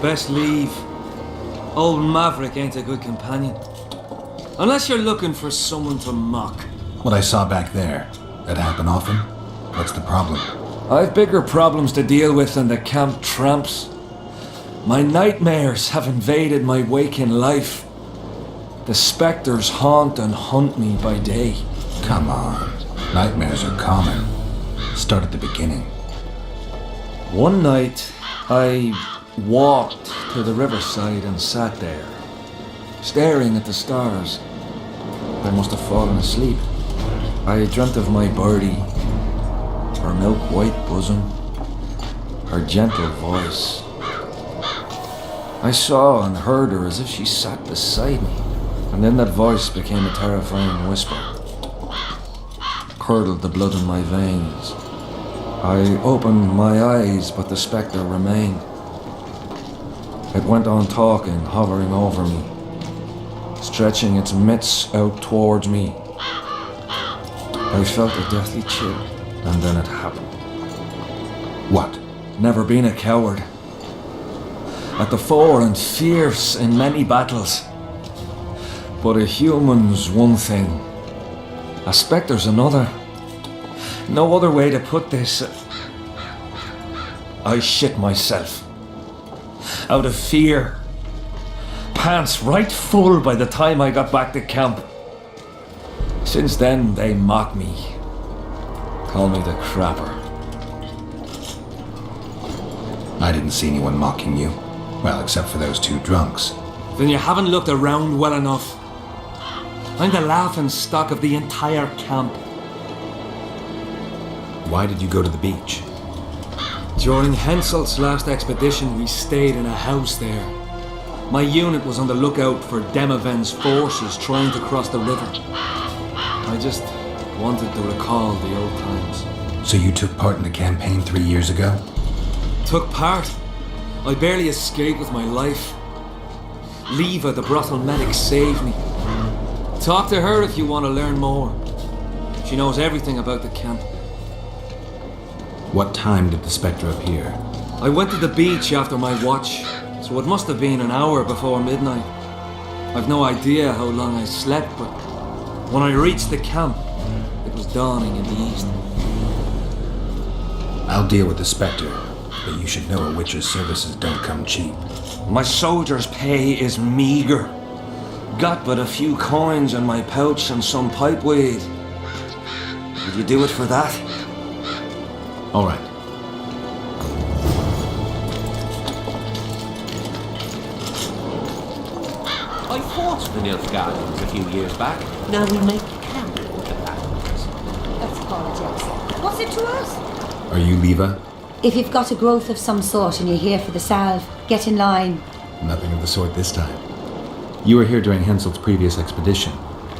best leave. Old Maverick ain't a good companion. Unless you're looking for someone to mock. What I saw back there, that happen often? What's the problem? I've bigger problems to deal with than the camp tramps. My nightmares have invaded my waking life. The spectres haunt and hunt me by day. Come on. Nightmares are common. Start at the beginning. One night, I walked to the riverside and sat there, staring at the stars. I must have fallen asleep. I dreamt of my birdie, her milk-white bosom, her gentle voice. I saw and heard her as if she sat beside me, and then that voice became a terrifying whisper. Curdled the blood in my veins. I opened my eyes, but the spectre remained. It went on talking, hovering over me, stretching its mitts out towards me. I felt a deathly chill, and then it happened. What? Never been a coward. At the fore and fierce in many battles. But a human's one thing, a spectre's another. No other way to put this. I shit myself. Out of fear. Pants right full by the time I got back to camp. Since then, they mock me. Call me the crapper. I didn't see anyone mocking you. Well, except for those two drunks. Then you haven't looked around well enough. I'm the laughing stock of the entire camp. Why did you go to the beach? During Henselt's last expedition, we stayed in a house there. My unit was on the lookout for Demaven's forces trying to cross the river. I just wanted to recall the old times. So you took part in the campaign 3 years ago? Took part? I barely escaped with my life. Leva, the brothel medic, saved me. Talk to her if you want to learn more. She knows everything about the camp. What time did the spectre appear? I went to the beach after my watch, so it must have been an hour before midnight. I've no idea how long I slept, but when I reached the camp, it was dawning in the east. I'll deal with the spectre, but you should know a witcher's services don't come cheap. My soldier's pay is meager. Got but a few coins in my pouch and some pipe weed. Would you do it for that? All right. I fought the Nilfgaardians a few years back. Now we make camp with the Paladins. That's apologise. What's it to us? Are you Leva? If you've got a growth of some sort and you're here for the salve, get in line. Nothing of the sort this time. You were here during Henselt's previous expedition.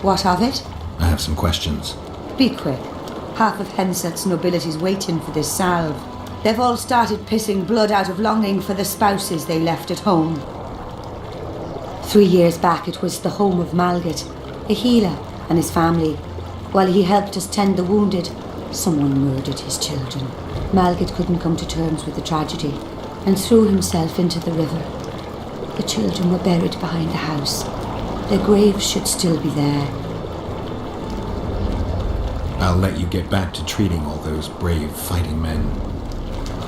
What of it? I have some questions. Be quick. Half of Henselt's nobility's waiting for this salve. They've all started pissing blood out of longing for the spouses they left at home. 3 years back it was the home of Malgat, a healer, and his family. While he helped us tend the wounded, someone murdered his children. Malgat couldn't come to terms with the tragedy and threw himself into the river. The children were buried behind the house. Their graves should still be there. I'll let you get back to treating all those brave fighting men.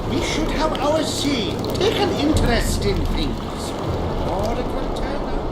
We should have our say, take an interest in things. Or it will turn out.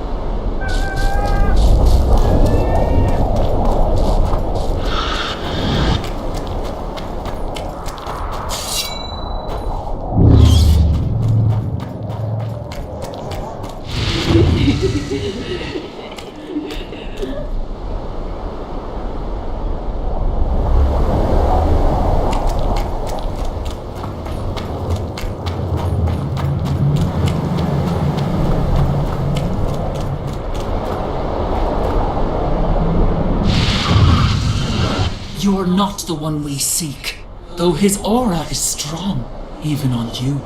You're not the one we seek, though his aura is strong, even on you.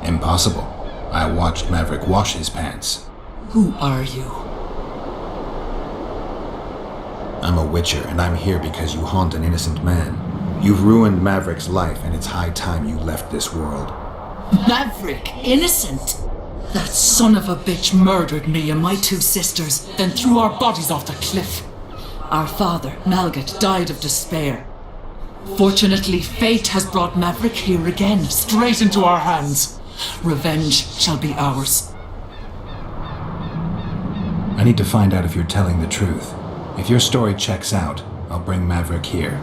Impossible. I watched Maverick wash his pants. Who are you? I'm a witcher, and I'm here because you haunt an innocent man. You've ruined Maverick's life, and it's high time you left this world. Maverick, innocent? That son of a bitch murdered me and my 2 sisters, then threw our bodies off the cliff. Our father, Malgat, died of despair. Fortunately, fate has brought Maverick here again, straight into our hands. Revenge shall be ours. I need to find out if you're telling the truth. If your story checks out, I'll bring Maverick here.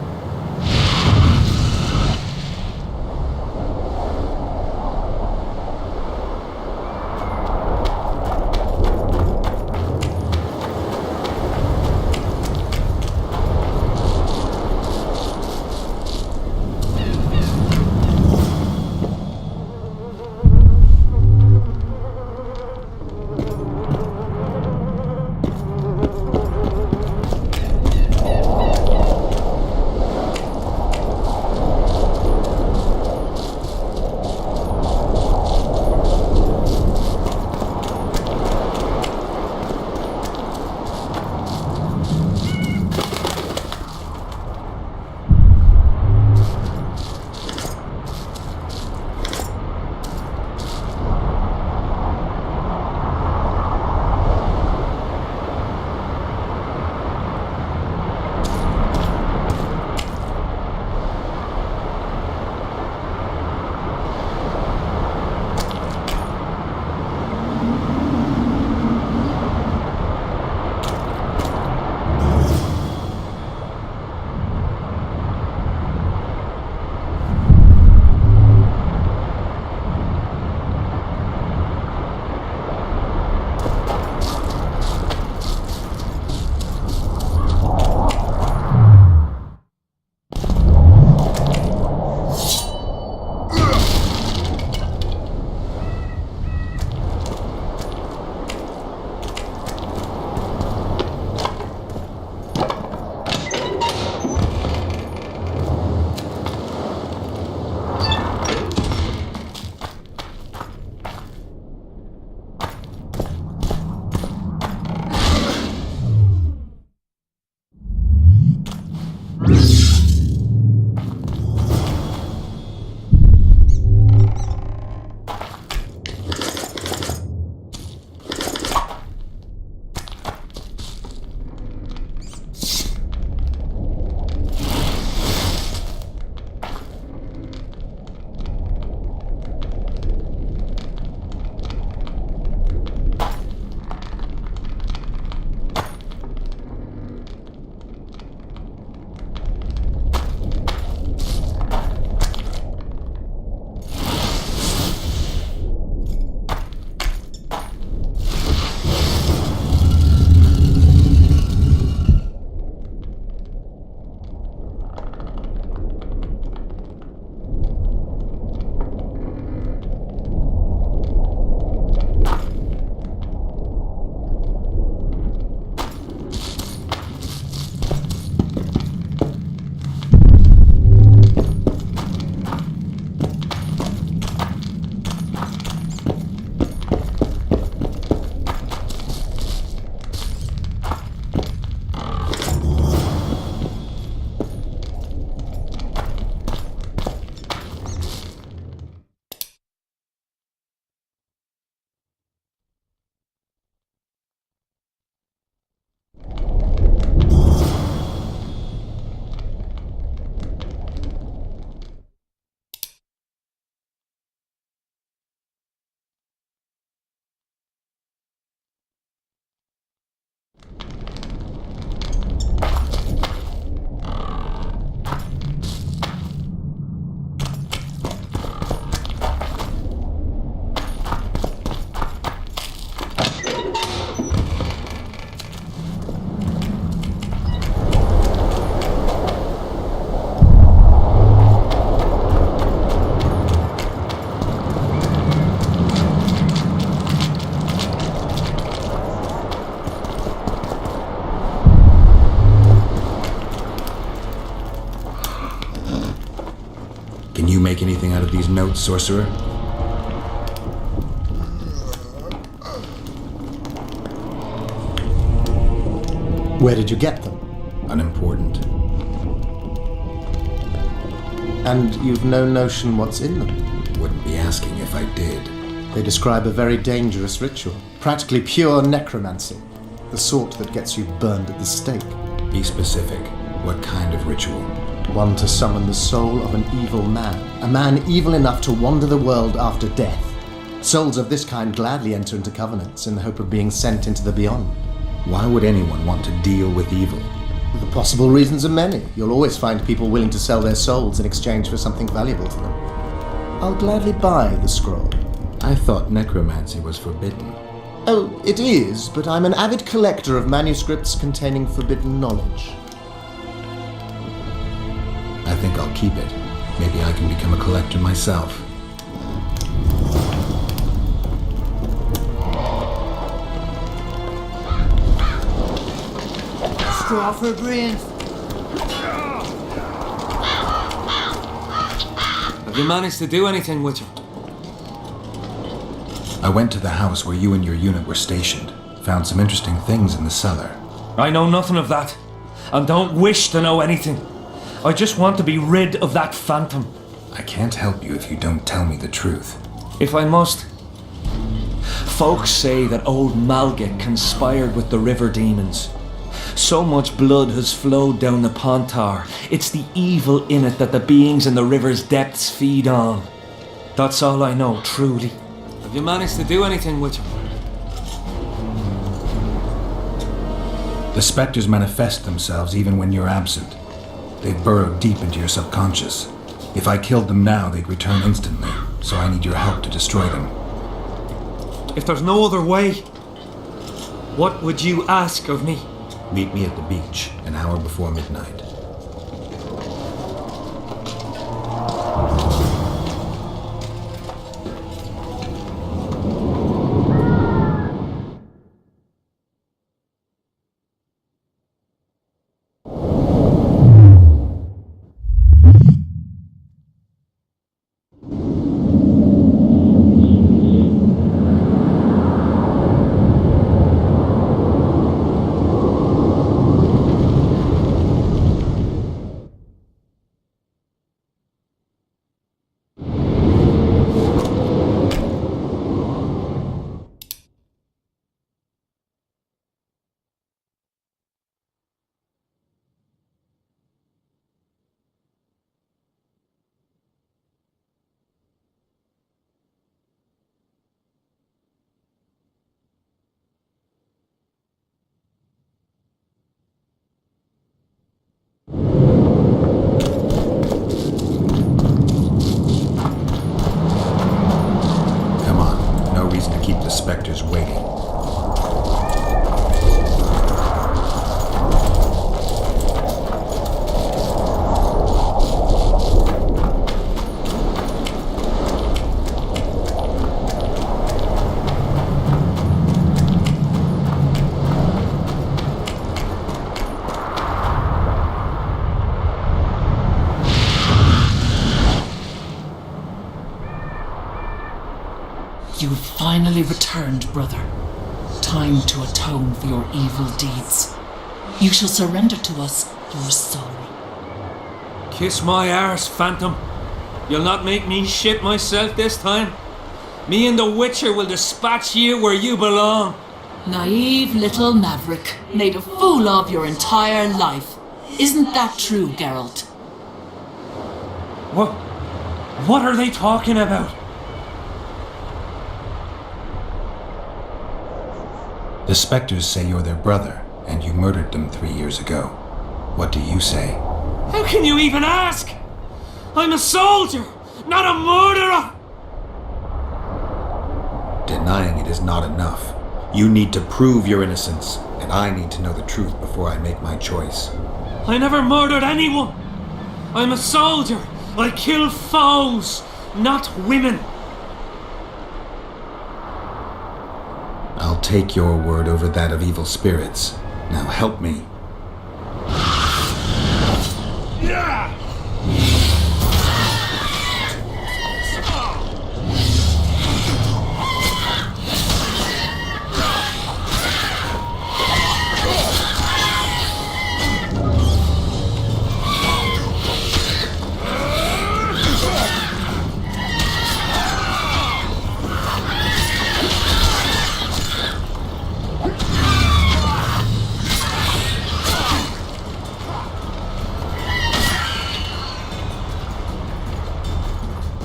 Can you make anything out of these notes, sorcerer? Where did you get them? Unimportant. And you've no notion what's in them? Wouldn't be asking if I did. They describe a very dangerous ritual, practically pure necromancy, the sort that gets you burned at the stake. Be specific. What kind of ritual? One to summon the soul of an evil man, a man evil enough to wander the world after death. Souls of this kind gladly enter into covenants in the hope of being sent into the beyond. Why would anyone want to deal with evil? The possible reasons are many. You'll always find people willing to sell their souls in exchange for something valuable to them. I'll gladly buy the scroll. I thought necromancy was forbidden. Oh, it is, but I'm an avid collector of manuscripts containing forbidden knowledge. I think I'll keep it. Maybe I can become a collector myself. Straw for brains. Have you managed to do anything, Witcher? I went to the house where you and your unit were stationed. Found some interesting things in the cellar. I know nothing of that, and don't wish to know anything. I just want to be rid of that phantom. I can't help you if you don't tell me the truth. If I must. Folks say that old Malgit conspired with the river demons. So much blood has flowed down the Pontar. It's the evil in it that the beings in the river's depths feed on. That's all I know, truly. Have you managed to do anything, Witcher? The specters manifest themselves even when you're absent. They've burrowed deep into your subconscious. If I killed them now, they'd return instantly, so I need your help to destroy them. If there's no other way, what would you ask of me? Meet me at the beach, an hour before midnight. The specters waiting. You've finally returned, brother. Time to atone for your evil deeds. You shall surrender to us your soul. Kiss my arse, Phantom. You'll not make me shit myself this time. Me and the Witcher will dispatch you where you belong. Naive little maverick, made a fool of your entire life. Isn't that true, Geralt? What are they talking about? The specters say you're their brother, and you murdered them 3 years ago. What do you say? How can you even ask? I'm a soldier, not a murderer! Denying it is not enough. You need to prove your innocence, and I need to know the truth before I make my choice. I never murdered anyone. I'm a soldier. I kill foes, not women. I'll take your word over that of evil spirits. Now help me.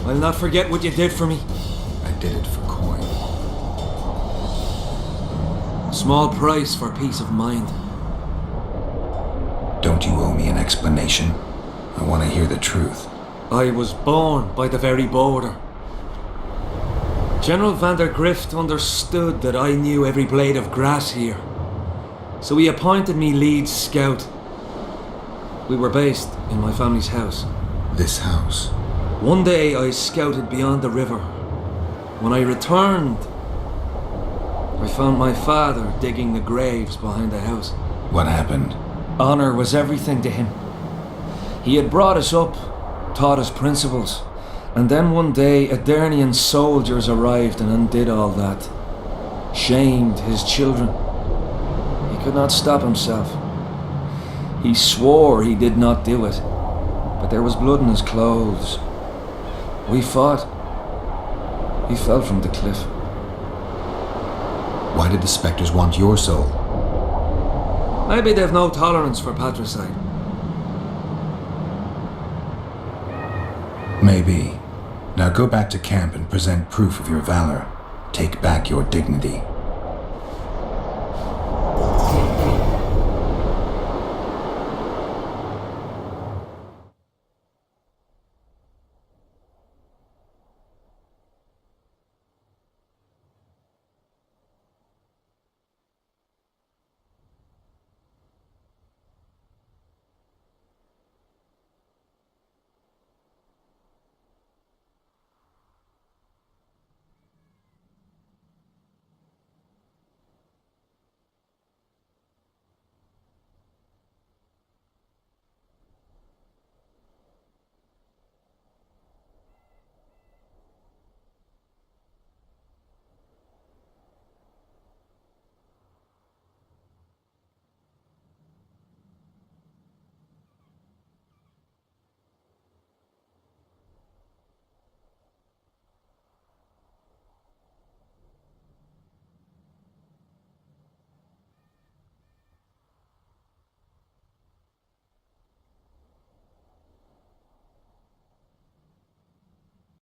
I'll not forget what you did for me. I did it for coin. Small price for peace of mind. Don't you owe me an explanation? I want to hear the truth. I was born by the very border. General van der Grift understood that I knew every blade of grass here. So he appointed me lead scout. We were based in my family's house. This house? One day I scouted beyond the river. When I returned, I found my father digging the graves behind the house. What happened? Honor was everything to him. He had brought us up, taught us principles, and then one day Adernian soldiers arrived and undid all that. Shamed his children. He could not stop himself. He swore he did not do it, but there was blood in his clothes. We fought. He fell from the cliff. Why did the spectres want your soul? Maybe they've no tolerance for patricide. Maybe. Now go back to camp and present proof of your valor. Take back your dignity.